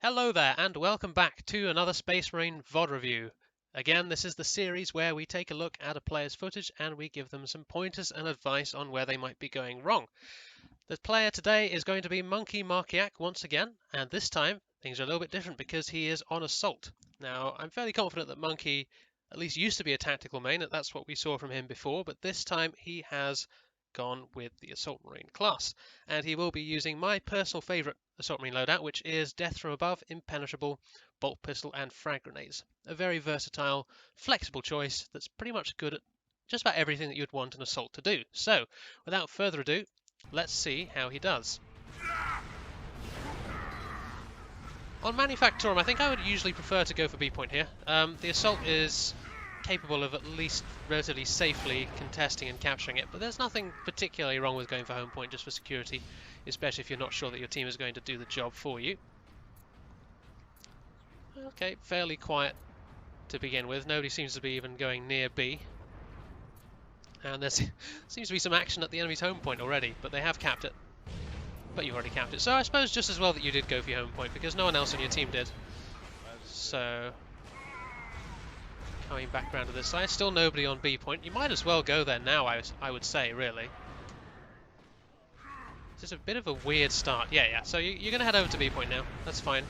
Hello there, and welcome back to another Space Marine VOD review. Again, this is the series where we take a look at a player's footage and we give them some pointers and advice on where they might be going wrong. The player today is going to be Monkey Markiak once again, and this time things are a little bit different because he is on Assault. Now, I'm fairly confident that Monkey at least used to be a tactical main, and that's what we saw from him before, but this time he has gone with the Assault Marine class, and he will be using my personal favourite Assault Marine loadout, which is Death from Above, Impenetrable, Bolt Pistol and Frag Grenades. A very versatile, flexible choice that's pretty much good at just about everything that you'd want an Assault to do. So, without further ado, let's see how he does. On Manufactorum, I think I would usually prefer to go for B point here. The Assault is capable of at least relatively safely contesting and capturing it, but there's nothing particularly wrong with going for home point just for security, especially if you're not sure that your team is going to do the job for you. Okay, fairly quiet to begin with. Nobody seems to be even going near B. And there seems to be some action at the enemy's home point already, but they have capped it. But you've already capped it. So I suppose just as well that you did go for your home point, because no one else on your team did. So, coming back around to this side, still nobody on B point. You might as well go there now, I would say, really. This is a bit of a weird start. Yeah. So you're going to head over to B point now. That's fine.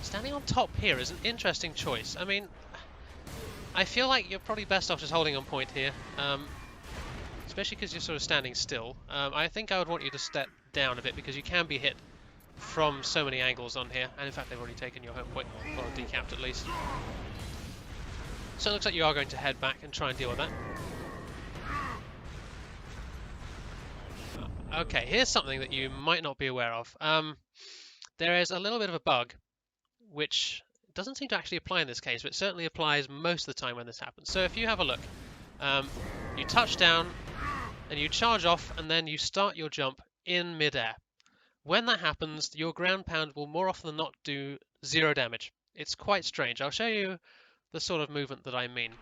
Standing on top here is an interesting choice. I mean, I feel like you're probably best off just holding on point here, especially because you're sort of standing still. I think I would want you to step down a bit because you can be hit from so many angles on here, and in fact they've already taken your home point, or decapped at least. So it looks like you are going to head back and try and deal with that. Okay, here's something that you might not be aware of. There is a little bit of a bug, which doesn't seem to actually apply in this case, but it certainly applies most of the time when this happens. So if you have a look, you touch down and you charge off and then you start your jump in midair. When that happens, your ground pound will more often than not do 0 damage. It's quite strange. I'll show you the sort of movement that I mean.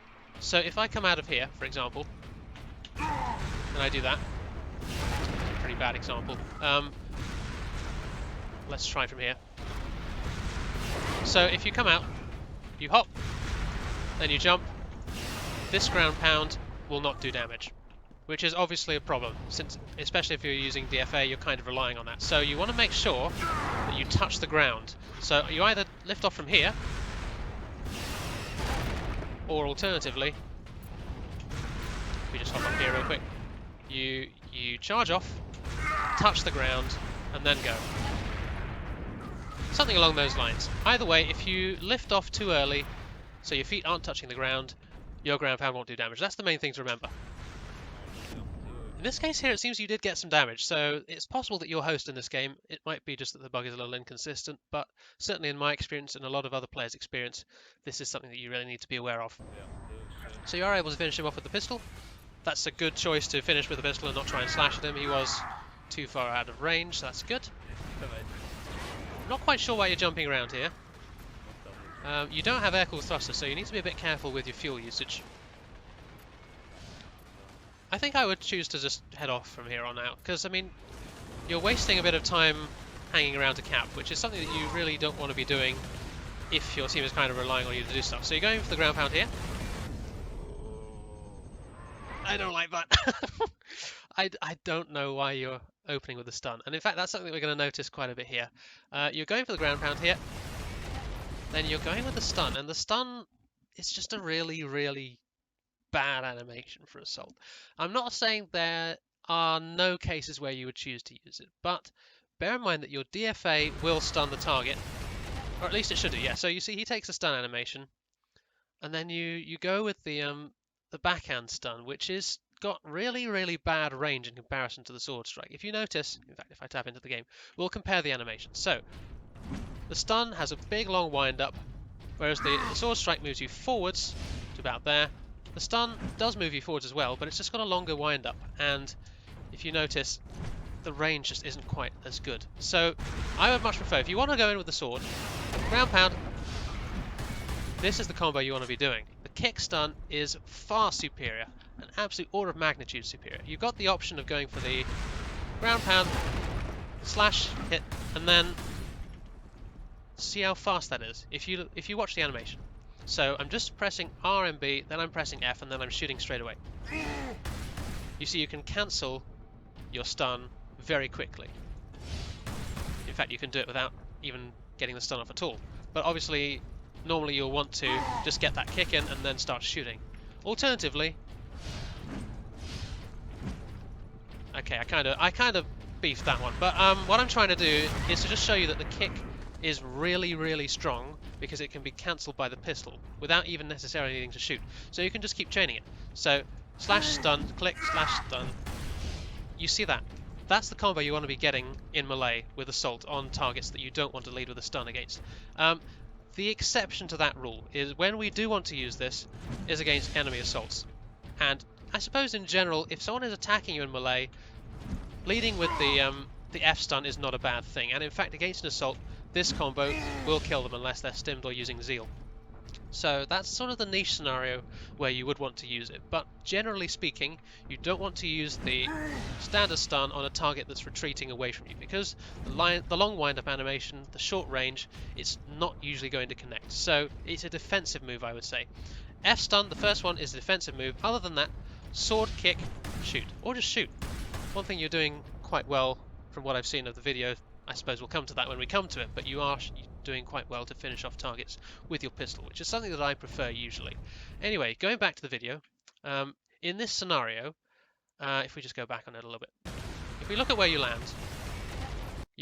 So if I come out of here, for example, and I do that, pretty bad example. Let's try from here. So if you come out, you hop, then you jump, this ground pound will not do damage, which is obviously a problem, since especially if you're using DFA, you're kind of relying on that. So you want to make sure that you touch the ground. So you either lift off from here, or alternatively, we just hop up here real quick, you charge off, touch the ground, and then go. Something along those lines. Either way, if you lift off too early, so your feet aren't touching the ground, your ground pound won't do damage. That's the main thing to remember. In this case here, it seems you did get some damage, so it's possible that your host in this game, it might be just that the bug is a little inconsistent, but certainly in my experience and a lot of other players' experience, this is something that you really need to be aware of. So you are able to finish him off with the pistol. That's a good choice to finish with the pistol and not try and slash at him. He was too far out of range, so that's good. I'm not quite sure why you're jumping around here. You don't have air-cooled thrusters, so you need to be a bit careful with your fuel usage. I think I would choose to just head off from here on out, because, I mean, you're wasting a bit of time hanging around to cap, which is something that you really don't want to be doing if your team is kind of relying on you to do stuff. So you're going for the ground pound here. I don't like that. I don't know why you're opening with a stun. And in fact, that's something that we're going to notice quite a bit here. You're going for the ground pound here. Then you're going with the stun. And the stun is just a really, really bad animation for Assault. I'm not saying there are no cases where you would choose to use it. But bear in mind that your DFA will stun the target. Or at least it should do, yeah. So you see he takes a stun animation. And then you go with the backhand stun, which is got really, really bad range in comparison to the sword strike. If you notice, in fact, if I tap into the game, we'll compare the animations. So, the stun has a big long wind up, whereas the sword strike moves you forwards to about there. The stun does move you forwards as well, but it's just got a longer wind up, and if you notice, the range just isn't quite as good. So, I would much prefer, if you want to go in with the sword, ground pound, this is the combo you want to be doing. The kick stun is far superior, an absolute order of magnitude superior. You've got the option of going for the ground pound, slash, hit, and then see how fast that is if you watch the animation. So I'm just pressing R and B, then I'm pressing F, and then I'm shooting straight away. You see you can cancel your stun very quickly. In fact, you can do it without even getting the stun off at all. But obviously, normally you'll want to just get that kick in and then start shooting. Alternatively, okay, I kind of beefed that one. But what I'm trying to do is to just show you that the kick is really, really strong because it can be cancelled by the pistol without even necessarily needing to shoot. So you can just keep chaining it. So slash stun, click, slash stun. You see that? That's the combo you want to be getting in melee with assault on targets that you don't want to lead with a stun against. The exception to that rule is when we do want to use this is against enemy assaults. And I suppose in general, if someone is attacking you in melee, leading with the F stun is not a bad thing. And in fact, against an assault, this combo will kill them unless they're stimmed or using Zeal. So that's sort of the niche scenario where you would want to use it. But generally speaking, you don't want to use the standard stun on a target that's retreating away from you because the long wind-up animation, the short range, it's not usually going to connect. So it's a defensive move, I would say. F stun, the first one, is a defensive move. Other than that, sword, kick, shoot. Or just shoot. One thing you're doing quite well from what I've seen of the video, I suppose we'll come to that when we come to it, but you are doing quite well to finish off targets with your pistol, which is something that I prefer usually. Anyway, going back to the video, in this scenario, if we just go back on it a little bit, if we look at where you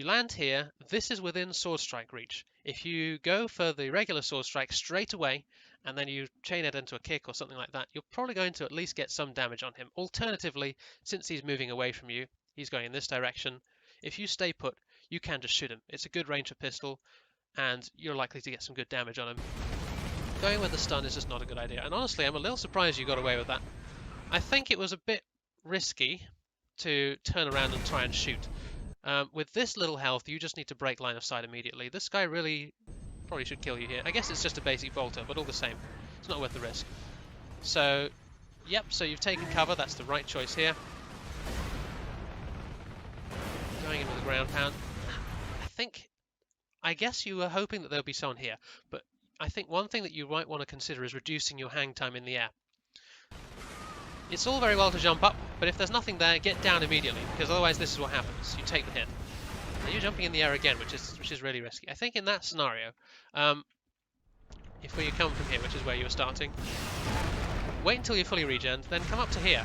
land here, this is within sword strike reach. If you go for the regular sword strike straight away, and then you chain it into a kick or something like that, you're probably going to at least get some damage on him. Alternatively, since he's moving away from you, he's going in this direction, if you stay put, you can just shoot him. It's a good range of pistol, and you're likely to get some good damage on him. Going with the stun is just not a good idea, and honestly, I'm a little surprised you got away with that. I think it was a bit risky to turn around and try and shoot. With this little health, you just need to break line of sight immediately. This guy really probably should kill you here. I guess it's just a basic bolter, but all the same, it's not worth the risk. So, yep, so you've taken cover, that's the right choice here. Going in with a ground pound. I guess you were hoping that there'll be someone here, but I think one thing that you might want to consider is reducing your hang time in the air. It's all very well to jump up, but if there's nothing there, get down immediately, because otherwise this is what happens. You take the hit. Now you're jumping in the air again, which is really risky. I think in that scenario, if you come from here, which is where you were starting, wait until you're fully regen, then come up to here.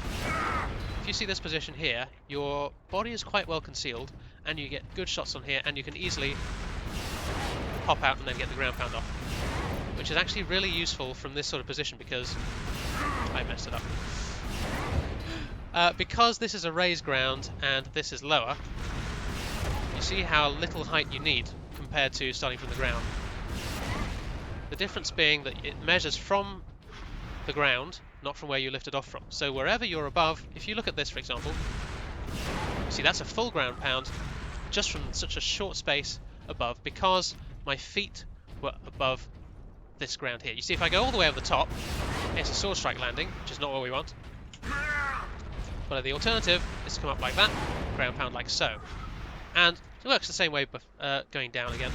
If you see this position here, your body is quite well concealed, and you get good shots on here, and you can easily pop out and then get the ground pound off, which is actually really useful from this sort of position because I messed it up. Because this is a raised ground and this is lower, you see how little height you need compared to starting from the ground. The difference being that it measures from the ground, not from where you lifted off from. So wherever you're above, if you look at this for example, see that's a full ground pound just from such a short space above because my feet were above this ground here. You see if I go all the way over the top, it's a sword strike landing, which is not what we want. But the alternative is to come up like that, ground pound like so. And it works the same way going down again.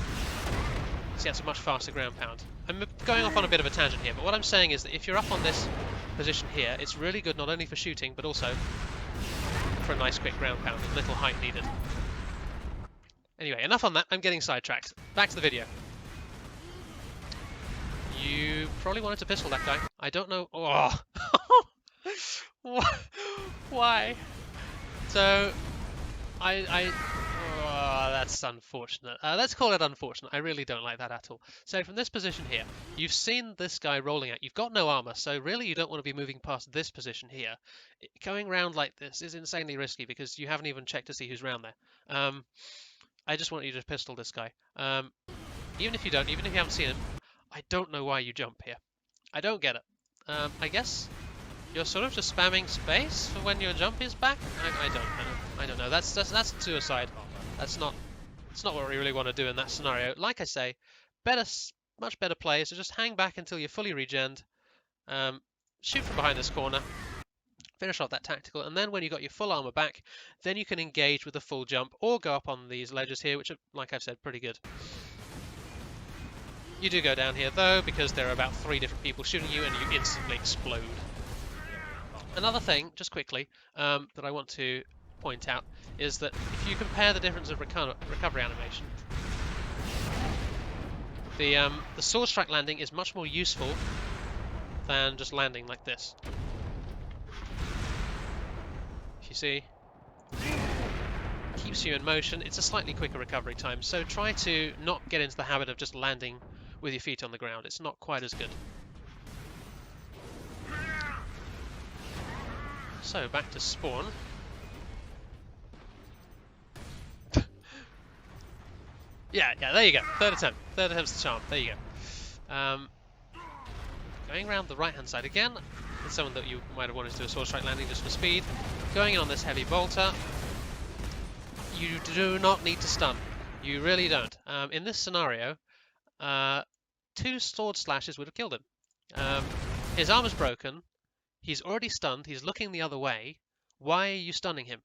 See, that's a much faster ground pound. I'm going off on a bit of a tangent here, but what I'm saying is that if you're up on this position here, it's really good not only for shooting, but also for a nice quick ground pound with little height needed. Anyway, enough on that, I'm getting sidetracked. Back to the video. You probably wanted to pistol that guy. I don't know... Oh! Why? So, oh, that's unfortunate. Let's call it unfortunate. I really don't like that at all. So from this position here, you've seen this guy rolling out. You've got no armor, so really you don't want to be moving past this position here. Going round like this is insanely risky because you haven't even checked to see who's round there. I just want you to pistol this guy. Even if you haven't seen him, I don't know why you jump here. I don't get it. I guess you're sort of just spamming space for when your jump is back. I don't know. That's suicide. It's not what we really want to do in that scenario. Like I say, much better play is to just hang back until you're fully regened. Shoot from behind this corner. finish off that tactical, and then when you've got your full armor back, then you can engage with a full jump or go up on these ledges here, which are, like I've said, pretty good. You do go down here though, because there are about 3 different people shooting you and you instantly explode. Another thing, just quickly, that I want to point out is that if you compare the difference of recovery animation, the sword strike landing is much more useful than just landing like this. If you see, keeps you in motion. It's a slightly quicker recovery time, so try to not get into the habit of just landing with your feet on the ground. It's not quite as good. So back to spawn. Yeah, there you go. Third attempt's the charm. There you go. Going around the right-hand side again. It's someone that you might have wanted to do a sword strike landing just for speed. Going in on this heavy bolter. You do not need to stun. You really don't. In this scenario, 2 sword slashes would have killed him. His armor's broken. He's already stunned. He's looking the other way. Why are you stunning him?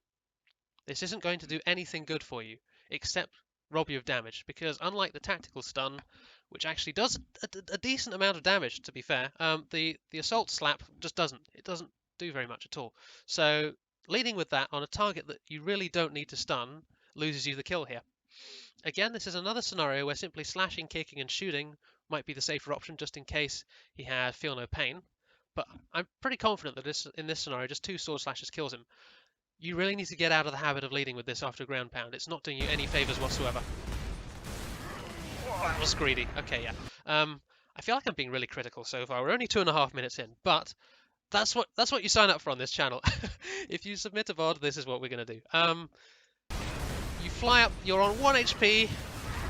This isn't going to do anything good for you, except rob you of damage, because unlike the tactical stun, which actually does a decent amount of damage, to be fair, the assault slap just doesn't. It doesn't do very much at all. So leading with that on a target that you really don't need to stun loses you the kill here. Again, this is another scenario where simply slashing, kicking and shooting might be the safer option, just in case he had feel no pain. But I'm pretty confident that in this scenario, just 2 sword slashes kills him. You really need to get out of the habit of leading with this after a ground pound. It's not doing you any favours whatsoever. Oh, that was greedy. Okay, yeah. I feel like I'm being really critical so far. We're only 2.5 minutes in, but that's what you sign up for on this channel. If you submit a VOD, this is what we're going to do. You fly up, you're on 1 HP.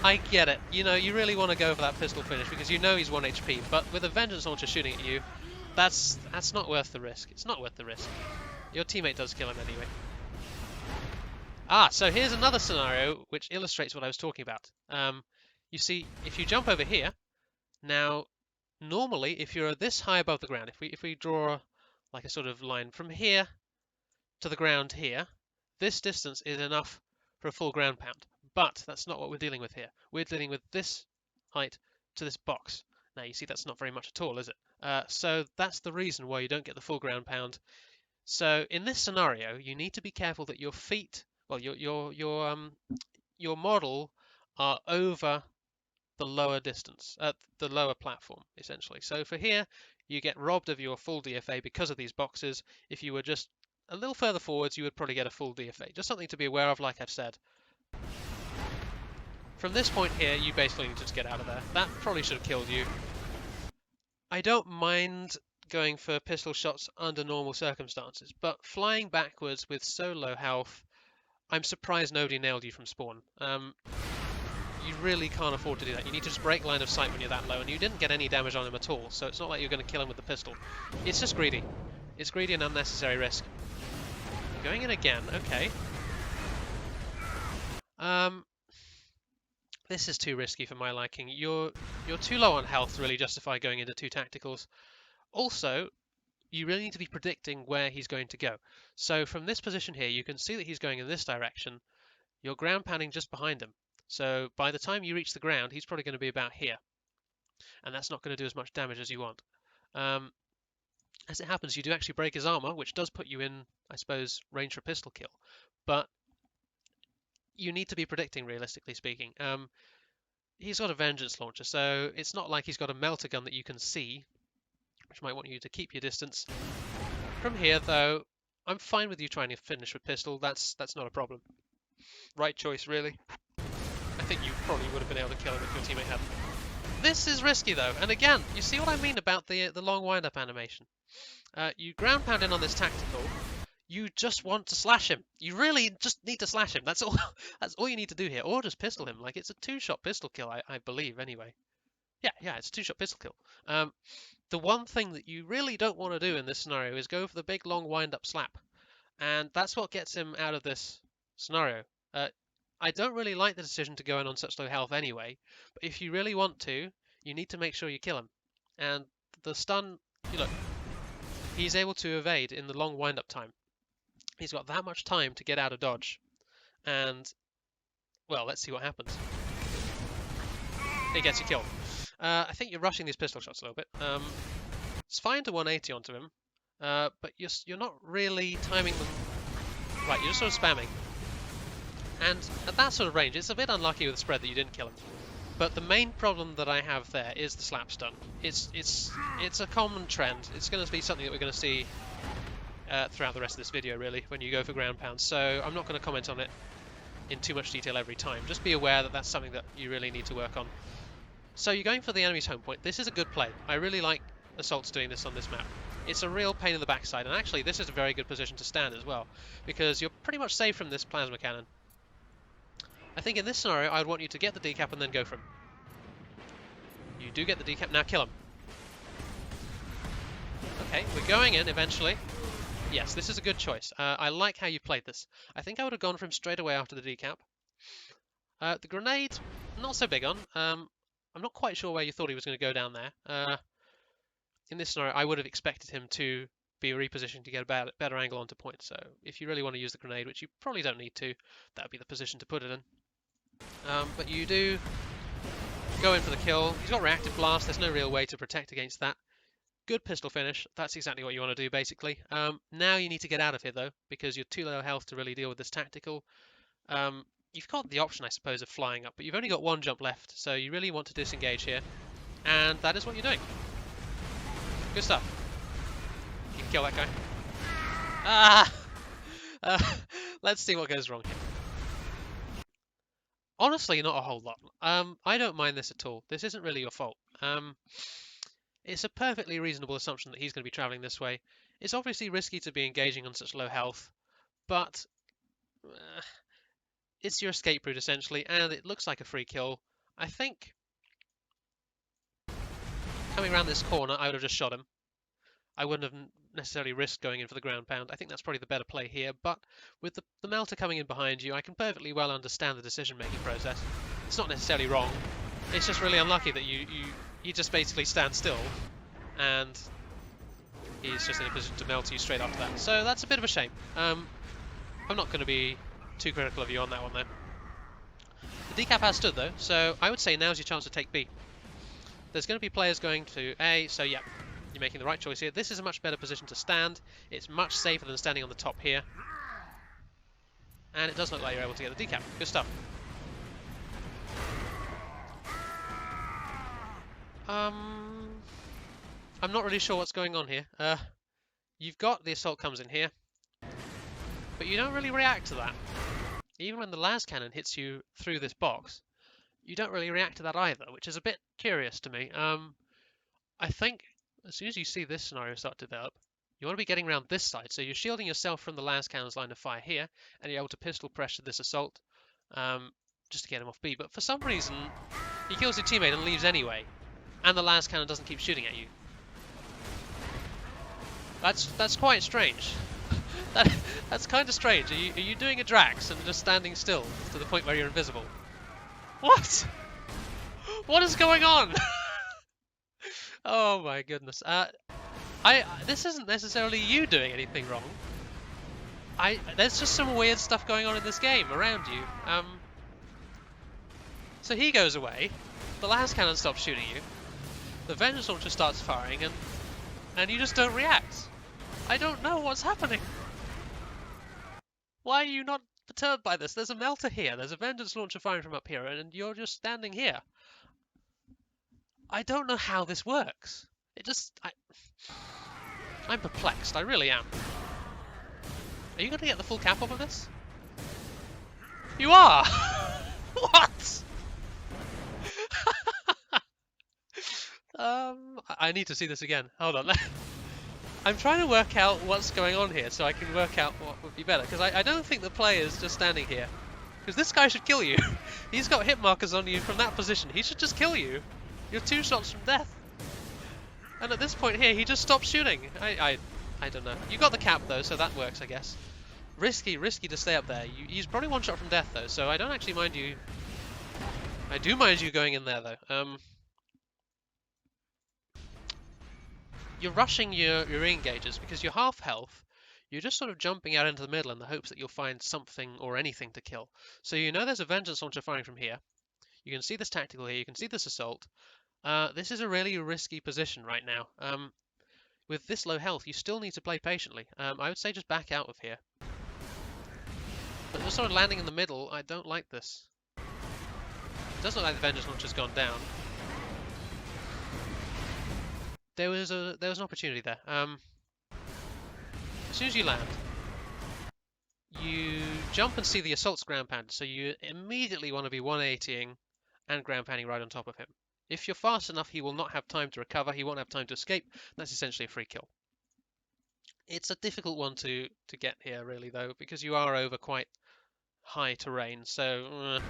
I get it. You know, you really want to go for that pistol finish because you know he's 1 HP, but with a Vengeance Launcher shooting at you, that's not worth the risk. It's not worth the risk. Your teammate does kill him anyway. So here's another scenario which illustrates what I was talking about. You see, if you jump over here, now normally if you're this high above the ground, if we draw like a sort of line from here to the ground here, this distance is enough for a full ground pound. But that's not what we're dealing with here. We're dealing with this height to this box. Now you see that's not very much at all, is it? So that's the reason why you don't get the full ground pound. So in this scenario, you need to be careful that your feet, well, your model are over the lower distance, the lower platform, essentially. So for here, you get robbed of your full DFA because of these boxes. If you were just a little further forwards, you would probably get a full DFA. Just something to be aware of, like I've said. From this point here, you basically need to just get out of there. That probably should have killed you. I don't mind going for pistol shots under normal circumstances, but flying backwards with so low health, I'm surprised nobody nailed you from spawn. You really can't afford to do that. You need to just break line of sight when you're that low, and you didn't get any damage on him at all, so it's not like you're going to kill him with the pistol. It's just greedy. It's greedy and unnecessary risk. Going in again, okay. This is too risky for my liking. You're too low on health to really justify going into 2 tacticals. Also, you really need to be predicting where he's going to go. So from this position here, you can see that he's going in this direction. You're ground pounding just behind him. So by the time you reach the ground, he's probably going to be about here. And that's not going to do as much damage as you want. As it happens, you do actually break his armor, which does put you in, I suppose, range for pistol kill. But you need to be predicting, realistically speaking. He's got a Vengeance Launcher, so it's not like he's got a melter gun that you can see, which might want you to keep your distance. From here, though, I'm fine with you trying to finish with pistol. That's not a problem. Right choice, really. I think you probably would have been able to kill him if your teammate hadn't. This is risky, though, and again, you see what I mean about the long wind-up animation. You ground pound in on this tactical. You just want to slash him. You really just need to slash him. That's all. That's all you need to do here, or just pistol him. Like, it's a 2-shot pistol kill, I believe, anyway. Yeah, it's a 2-shot pistol kill. The one thing that you really don't want to do in this scenario is go for the big long wind-up slap, and that's what gets him out of this scenario. I don't really like the decision to go in on such low health anyway, but if you really want to, you need to make sure you kill him. And the stun, look, he's able to evade in the long wind-up time. He's got that much time to get out of dodge. And, well, let's see what happens. It gets you killed. I think you're rushing these pistol shots a little bit. It's fine to 180 onto him, but you're not really timing them right. You're just sort of spamming. And at that sort of range, it's a bit unlucky with the spread that you didn't kill him. But the main problem that I have there is the slap stun. It's a common trend. It's going to be something that we're going to see throughout the rest of this video, really, when you go for ground pounds. So I'm not going to comment on it in too much detail every time. Just be aware that that's something that you really need to work on. So you're going for the enemy's home point. This is a good play. I really like assaults doing this on this map. It's a real pain in the backside, and actually this is a very good position to stand as well, because you're pretty much safe from this plasma cannon. I think in this scenario I would want you to get the decap and then go for him. You do get the decap, now kill him. Okay, we're going in eventually. Yes, this is a good choice. I like how you played this. I think I would have gone for him straight away after the decap. The grenade, not so big on. I'm not quite sure where you thought he was going to go down there. In this scenario, I would have expected him to be repositioned to get a better angle onto point. So if you really want to use the grenade, which you probably don't need to, that would be the position to put it in. But you do go in for the kill. He's got reactive blast. There's no real way to protect against that. Good pistol finish. That's exactly what you want to do, basically. Now you need to get out of here, though, because you're too low health to really deal with this tactical. You've got the option, I suppose, of flying up, but you've only got one jump left, so you really want to disengage here. And that is what you're doing. Good stuff. You can kill that guy. Ah! Let's see what goes wrong here. Honestly, not a whole lot. I don't mind this at all. This isn't really your fault. It's a perfectly reasonable assumption that he's going to be travelling this way. It's obviously risky to be engaging on such low health, but it's your escape route essentially, and it looks like a free kill. I think coming around this corner, I would have just shot him. I wouldn't have necessarily risked going in for the ground pound. I think that's probably the better play here, but with the melter coming in behind you, I can perfectly well understand the decision-making process. It's not necessarily wrong. It's just really unlucky that you just basically stand still, and he's just in a position to melt you straight after that. So that's a bit of a shame. I'm not going to be too critical of you on that one, though. The decap has stood, though, so I would say now's your chance to take B. There's going to be players going to A, so yeah, you're making the right choice here. This is a much better position to stand. It's much safer than standing on the top here. And it does look like you're able to get the decap. Good stuff. I'm not really sure what's going on here. You've got the assault comes in here, but you don't really react to that. Even when the las cannon hits you through this box, you don't really react to that either, which is a bit curious to me. I think as soon as you see this scenario start to develop, you want to be getting around this side, so you're shielding yourself from the las cannon's line of fire here, and you're able to pistol pressure this assault just to get him off B. But for some reason, he kills your teammate and leaves anyway, and the las cannon doesn't keep shooting at you. That's quite strange. That's kind of strange. Are you doing a Drax and just standing still to the point where you're invisible? What? What is going on? Oh my goodness. This isn't necessarily you doing anything wrong. There's just some weird stuff going on in this game around you. So he goes away. The las cannon stops shooting you. The vengeance launcher starts firing, and you just don't react. I don't know what's happening. Why are you not perturbed by this? There's a melter here. There's a vengeance launcher firing from up here, and you're just standing here. I don't know how this works. I'm perplexed. I really am. Are you going to get the full cap off of this? You are! What? I need to see this again. Hold on. I'm trying to work out what's going on here so I can work out what would be better. Because I don't think the player is just standing here. Because this guy should kill you. He's got hit markers on you from that position. He should just kill you. You're 2 shots from death. And at this point here, he just stops shooting. I don't know. You got the cap though, so that works, I guess. Risky to stay up there. He's probably 1 shot from death though, so I don't actually mind you. I do mind you going in there though. you're rushing your re-engages because you're half health. You're just sort of jumping out into the middle in the hopes that you'll find something or anything to kill. So you know there's a Vengeance Launcher firing from here. You can see this tactical here. You can see this assault. This is a really risky position right now. With this low health, you still need to play patiently. I would say just back out of here. But just sort of landing in the middle, I don't like this. It doesn't look like the Vengeance Launcher's gone down. There was an opportunity there. As soon as you land, you jump and see the assault's ground pounded, so you immediately want to be 180ing and ground pounding right on top of him. If you're fast enough, he will not have time to recover, he won't have time to escape. That's essentially a free kill. It's a difficult one to get here, really, though, because you are over quite high terrain, so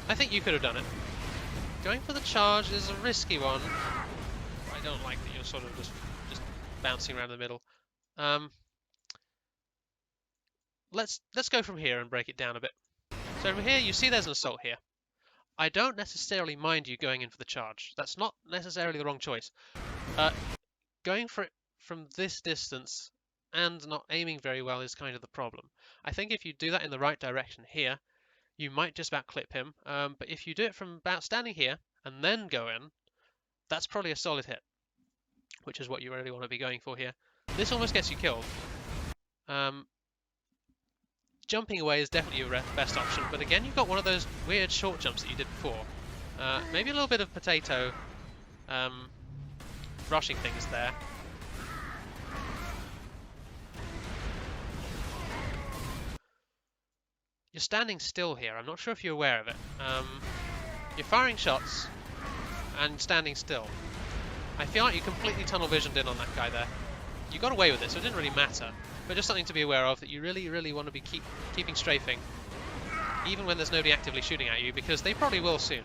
I think you could have done it. Going for the charge is a risky one. I don't like that you're sort of just bouncing around the middle. Let's go from here and break it down a bit. So from here, you see there's an assault here. I don't necessarily mind you going in for the charge. That's not necessarily the wrong choice. Going for it from this distance and not aiming very well is kind of the problem. I think if you do that in the right direction here, you might just about clip him. But if you do it from about standing here and then go in, that's probably a solid hit, which is what you really want to be going for here. This almost gets you killed. Jumping away is definitely your best option, but again, you've got one of those weird short jumps that you did before. Maybe a little bit of potato rushing things there. You're standing still here. I'm not sure if you're aware of it. You're firing shots and standing still. I feel like you completely tunnel visioned in on that guy there. You got away with it, so it didn't really matter. But just something to be aware of, that you really want to be keeping strafing, even when there's nobody actively shooting at you, because they probably will soon.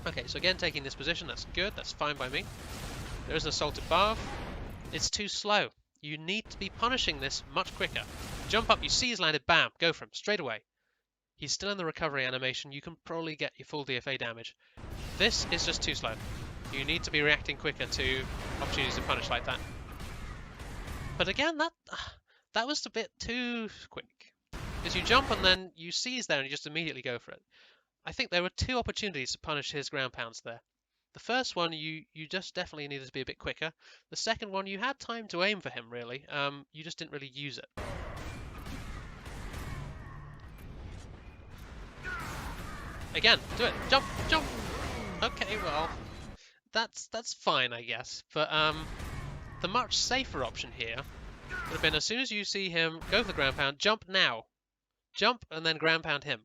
Okay, so again, taking this position, that's good, that's fine by me. There is an assault above. It's too slow. You need to be punishing this much quicker. Jump up, you see he's landed, bam, go for him, straight away. He's still in the recovery animation, you can probably get your full DFA damage. This is just too slow. You need to be reacting quicker to opportunities to punish like that. But again, that was a bit too quick. Because you jump and then you see he's there and you just immediately go for it. I think there were two opportunities to punish his ground pounds there. The first one, you just definitely needed to be a bit quicker. The second one, you had time to aim for him, really. You just didn't really use it. Again, do it. Jump, jump. Okay, well, that's fine, I guess. But the much safer option here would have been, as soon as you see him go for the ground pound, jump now. Jump and then ground pound him.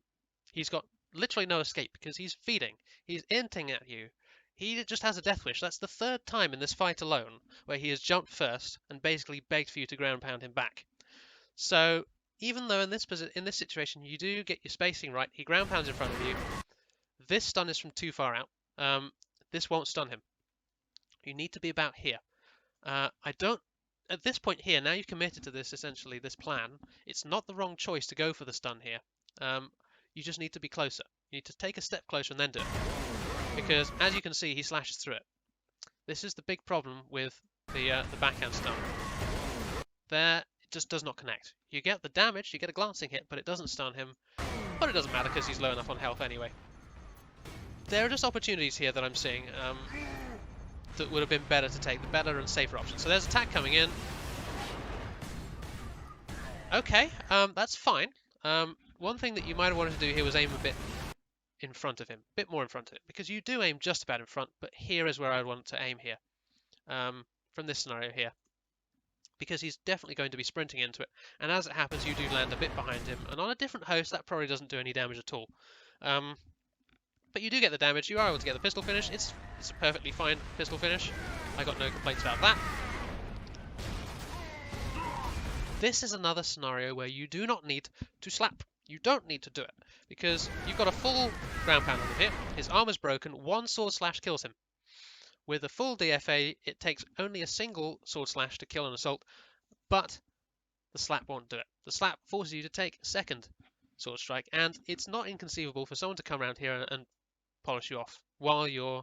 He's got literally no escape because he's feeding. He's inting at you. He just has a death wish. That's the third time in this fight alone where he has jumped first and basically begged for you to ground pound him back. So even though in this situation you do get your spacing right, he ground pounds in front of you. This stun is from too far out. This won't stun him. You need to be about here. At this point here, now you've committed to this, essentially, this plan, it's not the wrong choice to go for the stun here. You just need to be closer. You need to take a step closer and then do it. Because, as you can see, he slashes through it. This is the big problem with the backhand stun. There, it just does not connect. You get the damage, you get a glancing hit, but it doesn't stun him. But it doesn't matter because he's low enough on health anyway. There are just opportunities here that I'm seeing that would have been better to take, the better and safer option. So there's attack coming in. Okay, that's fine. One thing that you might have wanted to do here was aim a bit in front of him, a bit more in front of him, because you do aim just about in front, but here is where I want to aim here, from this scenario here, because he's definitely going to be sprinting into it, and as it happens, you do land a bit behind him, and on a different host, that probably doesn't do any damage at all. But you do get the damage. You are able to get the pistol finish. It's a perfectly fine pistol finish. I got no complaints about that. This is another scenario where you do not need to slap. You don't need to do it, because you've got a full ground pound on him here. His armor's broken. One sword slash kills him. With a full DFA, it takes only a single sword slash to kill an assault, but the slap won't do it. The slap forces you to take a second sword strike, and it's not inconceivable for someone to come around here and polish you off while you're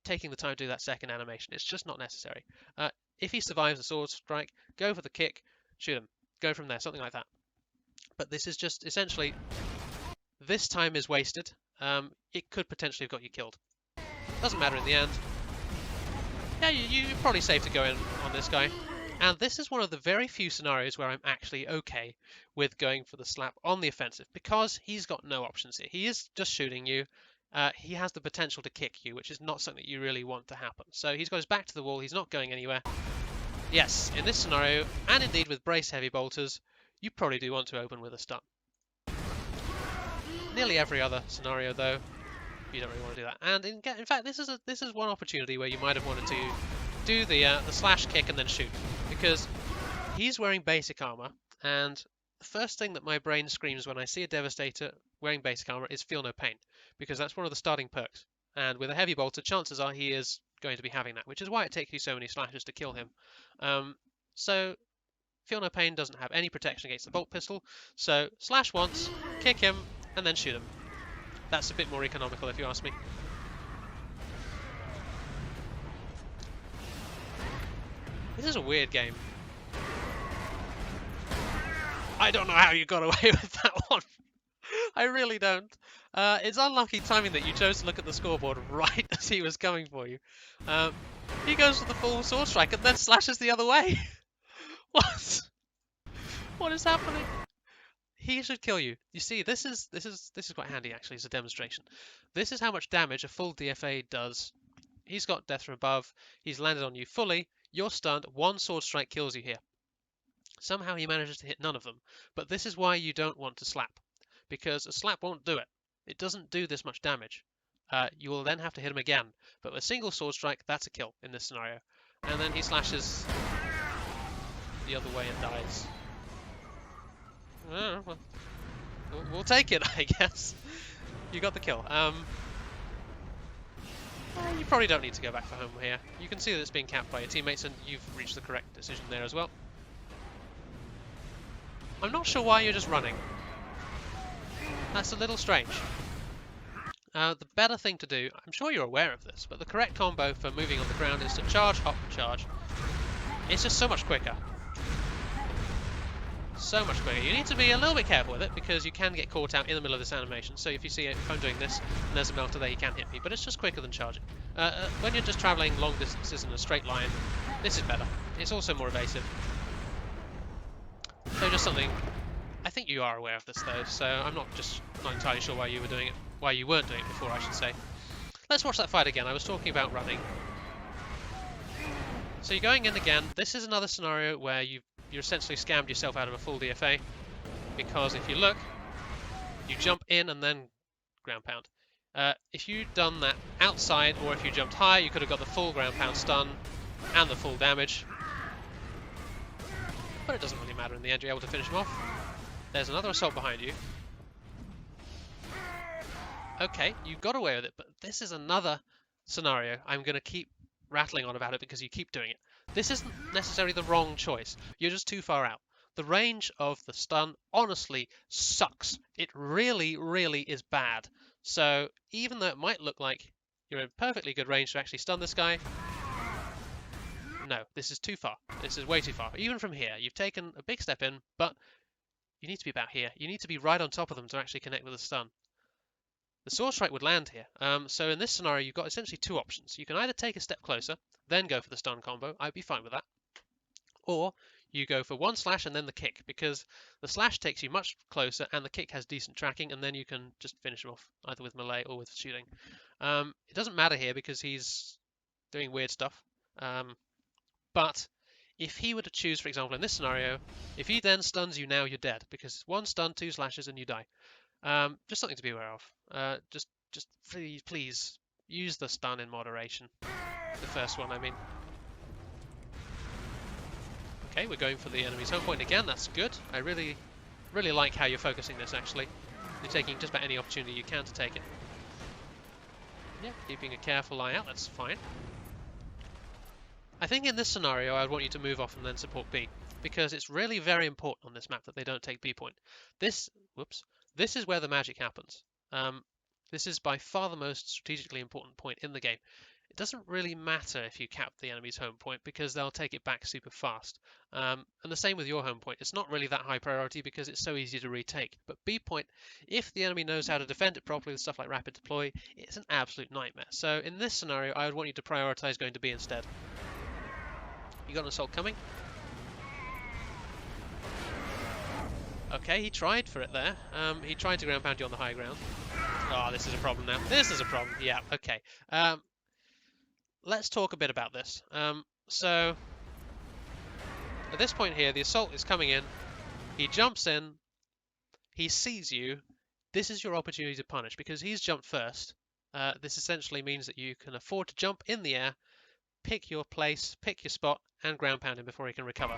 taking the time to do that second animation. It's just not necessary. If he survives the sword strike, go for the kick, shoot him. Go from there, something like that. But this is just essentially, this time is wasted. It could potentially have got you killed. Doesn't matter in the end. Yeah, you're probably safe to go in on this guy. And this is one of the very few scenarios where I'm actually okay with going for the slap on the offensive, because he's got no options here. He is just shooting you. He has the potential to kick you, which is not something that you really want to happen. So he's got his back to the wall. He's not going anywhere. Yes, in this scenario, and indeed with brace heavy bolters, you probably do want to open with a stun. Nearly every other scenario, though, you don't really want to do that. And in fact, this is one opportunity where you might have wanted to do the slash kick and then shoot, because he's wearing basic armor, and the first thing that my brain screams when I see a Devastator wearing basic armor is feel no pain, because that's one of the starting perks. And with a heavy bolter, chances are he is going to be having that, which is why it takes you so many slashes to kill him. So feel no pain doesn't have any protection against the bolt pistol, so slash once, kick him, and then shoot him. That's a bit more economical if you ask me. This is a weird game. I don't know how you got away with that one. I really don't. It's unlucky timing that you chose to look at the scoreboard right as he was coming for you. He goes for the full sword strike and then slashes the other way. What? What is happening? He should kill you. You see, this is quite handy actually as a demonstration. This is how much damage a full DFA does. He's got death from above. He's landed on you fully. You're stunned. One sword strike kills you here. Somehow he manages to hit none of them. But this is why you don't want to slap, because a slap won't do it. It doesn't do this much damage. You will then have to hit him again. But with a single sword strike, that's a kill in this scenario. And then he slashes the other way and dies. Well, we'll take it, I guess. You got the kill. You probably don't need to go back for home here. You can see that it's being capped by your teammates, and you've reached the correct decision there as well. I'm not sure why you're just running. That's a little strange. The better thing to do, I'm sure you're aware of this, but the correct combo for moving on the ground is to charge, hop, charge. It's just so much quicker. So much quicker. You need to be a little bit careful with it, because you can get caught out in the middle of this animation. So if you see it, if I'm doing this and there's a melter there, he can hit me, but it's just quicker than charging. When you're just travelling long distances in a straight line, this is better. It's also more evasive. So just something. I think you are aware of this though, so I'm not entirely sure why you were doing it, why you weren't doing it before, I should say. Let's watch that fight again. I was talking about running. So you're going in again. This is another scenario where you're essentially scammed yourself out of a full DFA, because if you look, you jump in and then ground pound. If you'd done that outside, or if you jumped high, you could have got the full ground pound stun and the full damage. But it doesn't really matter in the end, you're able to finish him off. There's another assault behind you. Okay, you got away with it, but this is another scenario I'm going to keep rattling on about it because you keep doing it. This isn't necessarily the wrong choice. You're just too far out. The range of the stun honestly sucks. It really, really is bad. So even though it might look like you're in perfectly good range to actually stun this guy, no, this is too far. This is way too far. Even from here, you've taken a big step in, but you need to be about here. You need to be right on top of them to actually connect with the stun. The sword strike would land here. So in this scenario, you've got essentially two options. You can either take a step closer, then go for the stun combo. I'd be fine with that. Or you go for one slash and then the kick, because the slash takes you much closer and the kick has decent tracking, and then you can just finish him off either with melee or with shooting. It doesn't matter here because he's doing weird stuff. But if he were to choose, for example, in this scenario, if he then stuns you now, you're dead, because one stun, two slashes, and you die. Just something to be aware of. Just please use the stun in moderation. The first one, I mean. Okay, we're going for the enemy's home point again. That's good. I really like how you're focusing this, actually. You're taking just about any opportunity you can to take it. Yeah, keeping a careful eye out. That's fine. I think in this scenario, I'd want you to move off and then support B, because it's really very important on this map that they don't take B point. This is where the magic happens. This is by far the most strategically important point in the game. it doesn't really matter if you cap the enemy's home point because they'll take it back super fast. And the same with your home point. It's not really that high priority because it's so easy to retake. But B point, if the enemy knows how to defend it properly with stuff like rapid deploy, it's an absolute nightmare. So in this scenario, I would want you to prioritize going to B instead. You got an assault coming. Okay, he tried for it there. He tried to ground pound you on the high ground. Oh, this is a problem now. This is a problem. Yeah, okay. Let's talk a bit about this. So, at this point here, the assault is coming in. He jumps in. He sees you. This is your opportunity to punish because he's jumped first. This essentially means that you can afford to jump in the air, pick your place, pick your spot, and ground pound him before he can recover.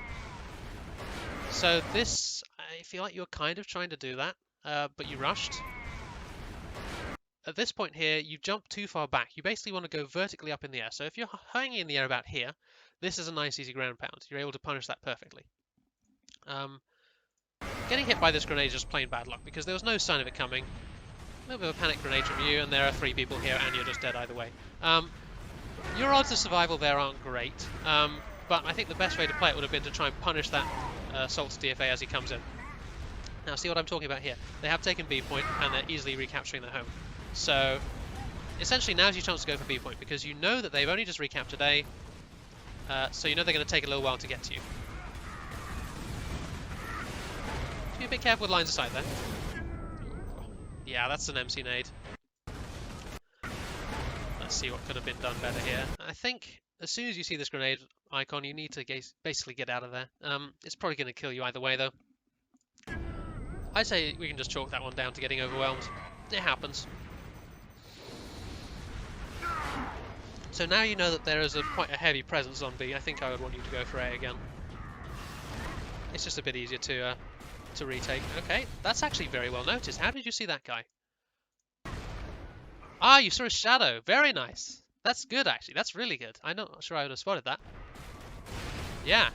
So this, I feel like you're kind of trying to do that, but you rushed. At this point here, you jump too far back. You basically want to go vertically up in the air. So if you're hanging in the air about here, this is a nice easy ground pound. You're able to punish that perfectly. Getting hit by this grenade is just plain bad luck because there was no sign of it coming. A little bit of a panic grenade from you, and there are 3 people here, and you're just dead either way. Your odds of survival there aren't great, but I think the best way to play it would have been to try and punish that assault DFA as he comes in. Now see what I'm talking about here. They have taken B point, and they're easily recapturing their home. So, essentially now's your chance to go for B point, because you know that they've only just recaptured A, so you know they're going to take a little while to get to you. Be a bit careful with lines of sight there. Yeah, that's an MC nade. Let's see what could have been done better here. I think as soon as you see this grenade icon, you need to basically get out of there. It's probably going to kill you either way, though. I say we can just chalk that one down to getting overwhelmed. It happens. So now you know that there is quite a heavy presence on B. I think I would want you to go for A again. It's just a bit easier to retake. Okay, that's actually very well noticed. How did you see that guy? Ah, you saw his shadow. Very nice. That's good, actually. That's really good. I'm not sure I would have spotted that. Yeah.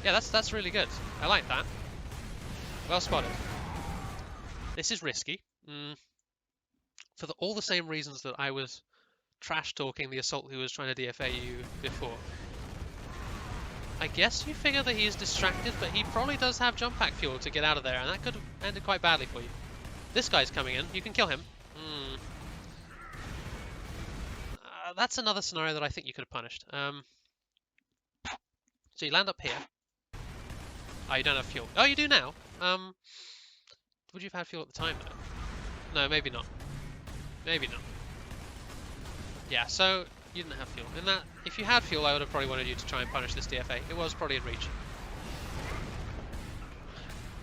Yeah, that's really good. I like that. Well spotted. This is risky. For all the same reasons that I was trash-talking the assault who was trying to DFA you before. I guess you figure that he is distracted, but he probably does have jump pack fuel to get out of there, and that could have ended quite badly for you. This guy's coming in. You can kill him. That's another scenario that I think you could have punished. So you land up here. Oh, you don't have fuel. Oh, you do now? Would you have had fuel at the time, though? No, maybe not. Maybe not. Yeah, so you didn't have fuel. In that, if you had fuel, I would have probably wanted you to try and punish this DFA. It was probably in reach.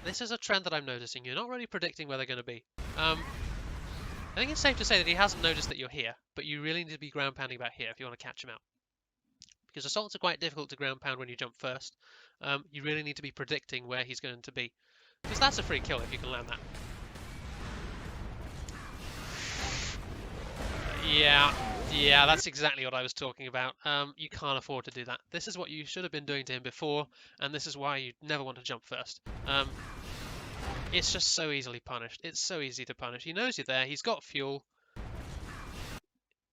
This is a trend that I'm noticing. You're not really predicting where they're going to be. I think it's safe to say that he hasn't noticed that you're here, but you really need to be ground pounding about here if you want to catch him out. Because assaults are quite difficult to ground pound when you jump first. You really need to be predicting where he's going to be. Because that's a free kill if you can land that. Yeah, that's exactly what I was talking about. You can't afford to do that. This is what you should have been doing to him before, and this is why you never want to jump first. It's just so easily punished. It's so easy to punish. He knows you're there. He's got fuel.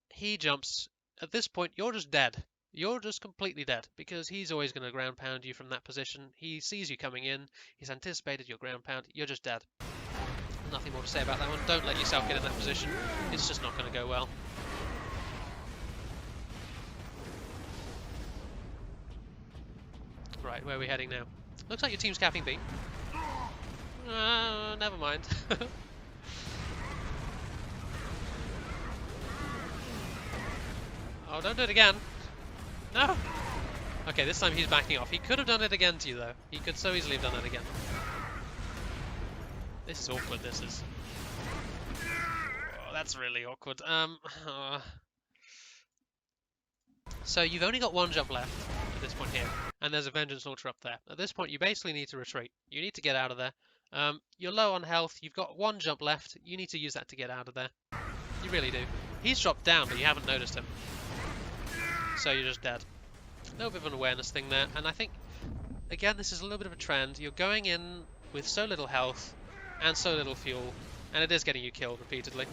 He jumps. At this point, you're just dead. You're just completely dead, because he's always going to ground pound you from that position. He sees you coming in. He's anticipated your ground pound. You're just dead. Nothing more to say about that one. Don't let yourself get in that position. It's just not going to go well. Right, where are we heading now? Looks like your team's capping B. Never mind. Oh, don't do it again. No! Okay, this time he's backing off. He could have done it again to you, though. He could so easily have done that again. This is awkward, this is. Oh, that's really awkward. So you've only got one jump left at this point here, and there's a vengeance launcher up there. At this point, you basically need to retreat. You need to get out of there. You're low on health. You've got one jump left. You need to use that to get out of there. You really do. He's dropped down, but you haven't noticed him. So you're just dead. A little bit of an awareness thing there, and I think, again, this is a little bit of a trend. You're going in with so little health and so little fuel, and it is getting you killed repeatedly.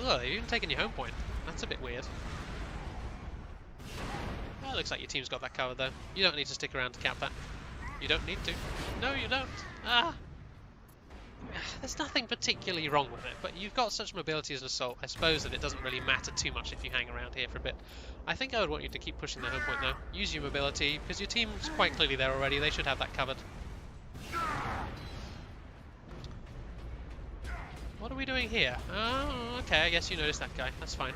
Ugh, you've even taken your home point. That's a bit weird. Oh, it looks like your team's got that covered though. You don't need to stick around to cap that. You don't need to. No, you don't. Ah! There's nothing particularly wrong with it, but you've got such mobility as an assault, I suppose that it doesn't really matter too much if you hang around here for a bit. I think I would want you to keep pushing the home point though. Use your mobility, because your team's quite clearly there already. They should have that covered. What are we doing here? Oh, okay, I guess you noticed that guy. That's fine.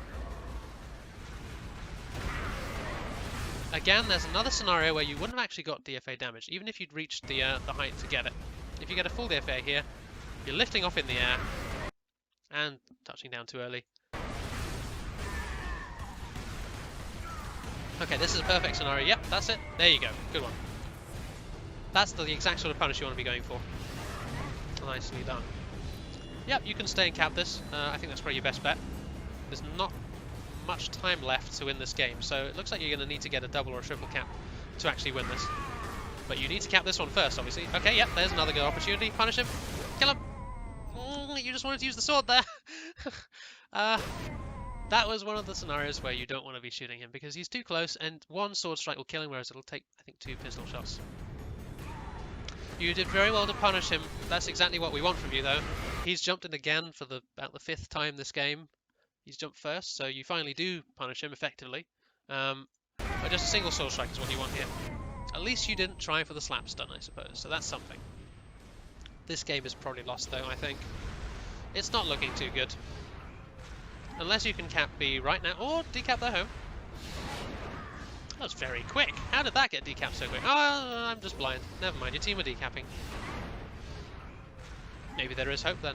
Again, there's another scenario where you wouldn't have actually got DFA damage, even if you'd reached the height to get it. If you get a full DFA here, you're lifting off in the air and touching down too early. Okay, this is a perfect scenario. Yep, that's it. There you go. Good one. That's the exact sort of punish you want to be going for. Nicely done. Yep, you can stay and cap this. I think that's probably your best bet. There's not much time left to win this game, so it looks like you're going to need to get a double or a triple cap to actually win this. But you need to cap this one first, obviously. Okay, yep, there's another good opportunity. Punish him. Kill him. You just wanted to use the sword there. That was one of the scenarios where you don't want to be shooting him because he's too close, and one sword strike will kill him, whereas it'll take, I think, 2 pistol shots. You did very well to punish him. That's exactly what we want from you, though. He's jumped in again for about the 5th time this game. He's jumped first, so you finally do punish him effectively. But just a single sword strike is what you want here. At least you didn't try for the slap stun, I suppose, so that's something. This game is probably lost, though, I think. It's not looking too good. Unless you can cap B right now, or decap their home. That was very quick. How did that get decapped so quick? Oh, I'm just blind. Never mind, your team are decapping. Maybe there is hope then.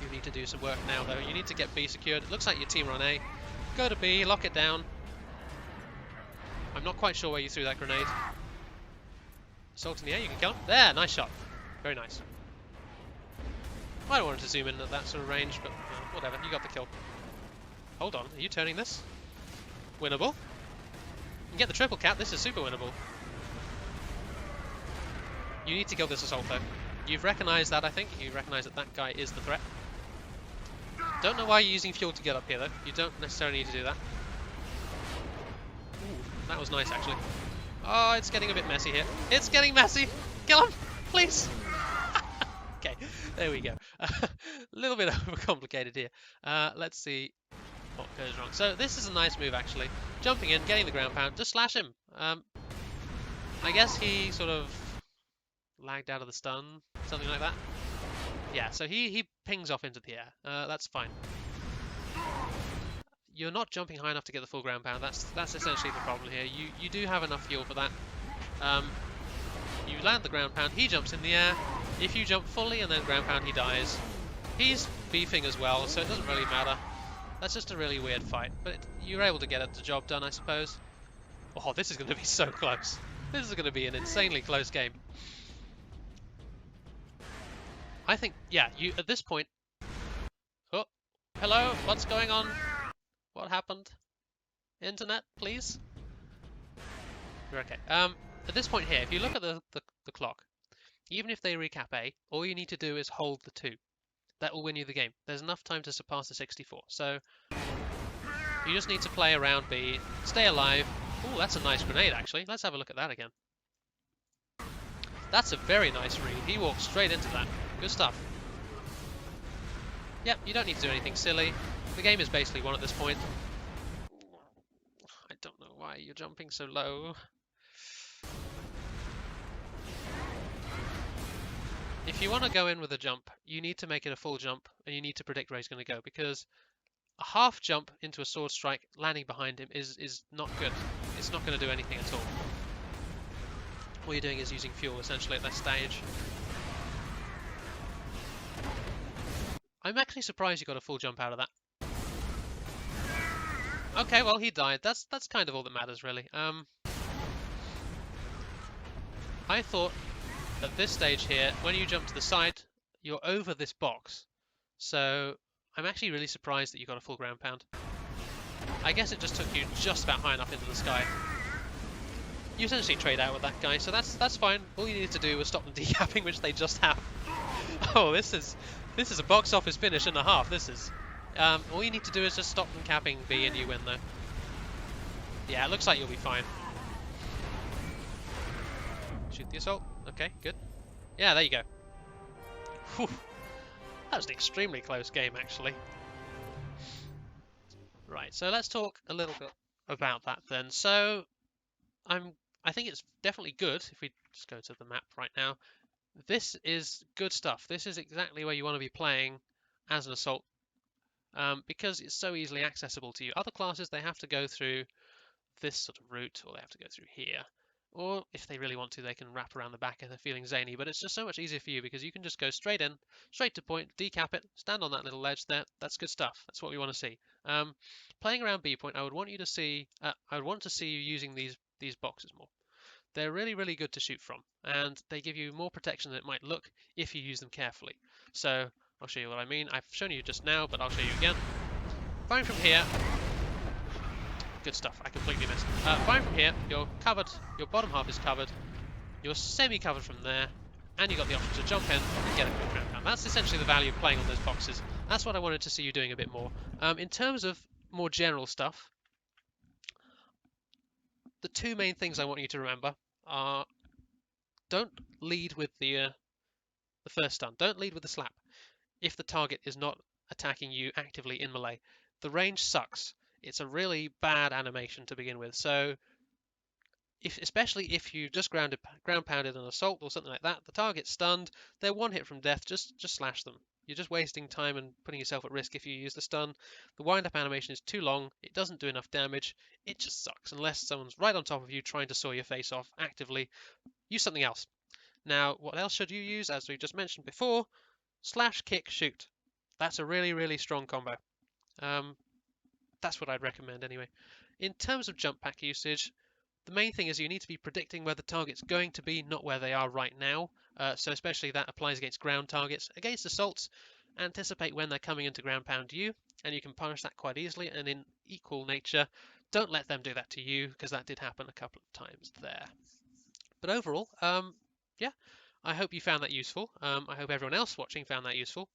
You need to do some work now, though. You need to get B secured. It looks like your team are on A. Go to B, lock it down. I'm not quite sure where you threw that grenade. Assault in the air, you can kill him. There, nice shot. Very nice. I don't want to zoom in at that sort of range, but whatever, you got the kill. Hold on, are you turning this? Winnable. You can get the triple cap, this is super winnable. You need to kill this assault though. You've recognised that, I think. You recognise that that guy is the threat. Don't know why you're using fuel to get up here though. You don't necessarily need to do that. Ooh, that was nice actually. Oh, it's getting a bit messy here. It's getting messy! Kill him! Please! Okay, there we go. A little bit overcomplicated here. Let's see what goes wrong. So this is a nice move actually. Jumping in, getting the ground pound, just slash him. I guess he sort of lagged out of the stun, something like that. Yeah, so he pings off into the air. That's fine. You're not jumping high enough to get the full ground pound. That's essentially the problem here. You do have enough fuel for that. You land the ground pound, he jumps in the air. If you jump fully and then ground pound, he dies. He's beefing as well, so it doesn't really matter. That's just a really weird fight, but you're able to get the job done, I suppose. Oh, this is going to be so close. This is going to be an insanely close game. I think, yeah, you at this point... Oh, hello, what's going on? What happened? Internet, please? You're okay. At this point here, if you look at the clock, even if they recap A, all you need to do is hold the 2. That will win you the game. There's enough time to surpass the 64. So you just need to play around B, stay alive. Oh, that's a nice grenade actually. Let's have a look at that again. That's a very nice read. He walked straight into that. Good stuff. Yep, you don't need to do anything silly. The game is basically won at this point. I don't know why you're jumping so low. If you want to go in with a jump, you need to make it a full jump, and you need to predict where he's going to go, because a half jump into a sword strike landing behind him is not good. It's not going to do anything at all. All you're doing is using fuel, essentially, at that stage. I'm actually surprised you got a full jump out of that. Okay, well, he died. That's kind of all that matters, really. I thought at this stage here, when you jump to the side, you're over this box. So I'm actually really surprised that you got a full ground pound. I guess it just took you just about high enough into the sky. You essentially trade out with that guy, so that's fine. All you needed to do was stop them decapping, which they just have. Oh, this is a box office finish and a half. This is All you need to do is just stop them capping B and you win though. Yeah, it looks like you'll be fine. Shoot the assault. Okay, good. Yeah, there you go. Whew. That was an extremely close game, actually. Right, so let's talk a little bit about that then. So, I think it's definitely good if we just go to the map right now. This is good stuff. This is exactly where you want to be playing as an assault, because it's so easily accessible to you. Other classes, they have to go through this sort of route, or they have to go through here. Or if they really want to, they can wrap around the back if they're feeling zany, but it's just so much easier for you because you can just go straight in, straight to point, decap it, stand on that little ledge there. That's good stuff. That's what we want to see. Playing around B point, I would want you to see. I would want to see you using these boxes more. They're really, really good to shoot from, and they give you more protection than it might look if you use them carefully. So I'll show you what I mean. I've shown you just now, but I'll show you again. Firing from here. Good stuff. I completely missed. Firing from here, you're covered. Your bottom half is covered. You're semi-covered from there, and you've got the option to jump in and get a quick ground pound. That's essentially the value of playing on those boxes. That's what I wanted to see you doing a bit more. In terms of more general stuff, the two main things I want you to remember are: don't lead with the first stun. Don't lead with the slap if the target is not attacking you actively in melee. The range sucks. It's a really bad animation to begin with. So especially if you just ground pounded an assault or something like that, the target's stunned, they're one hit from death, just slash them. You're just wasting time and putting yourself at risk if you use the stun. The wind-up animation is too long, it doesn't do enough damage, it just sucks unless someone's right on top of you trying to saw your face off actively. Use something else. Now, what else should you use? As we just mentioned before, slash, kick, shoot. That's a really, really strong combo. That's what I'd recommend anyway. In terms of jump pack usage, the main thing is you need to be predicting where the target's going to be, not where they are right now. So especially that applies against ground targets. Against assaults, anticipate when they're coming into ground pound you, and you can punish that quite easily. And in equal nature, don't let them do that to you, because that did happen a couple of times there. But overall, yeah, I hope you found that useful. I hope everyone else watching found that useful.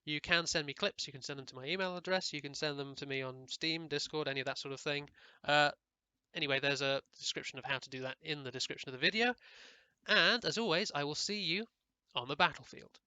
You can send me clips, you can send them to my email address, you can send them to me on Steam, Discord, any of that sort of thing. Anyway, there's a description of how to do that in the description of the video. And as always, I will see you on the battlefield.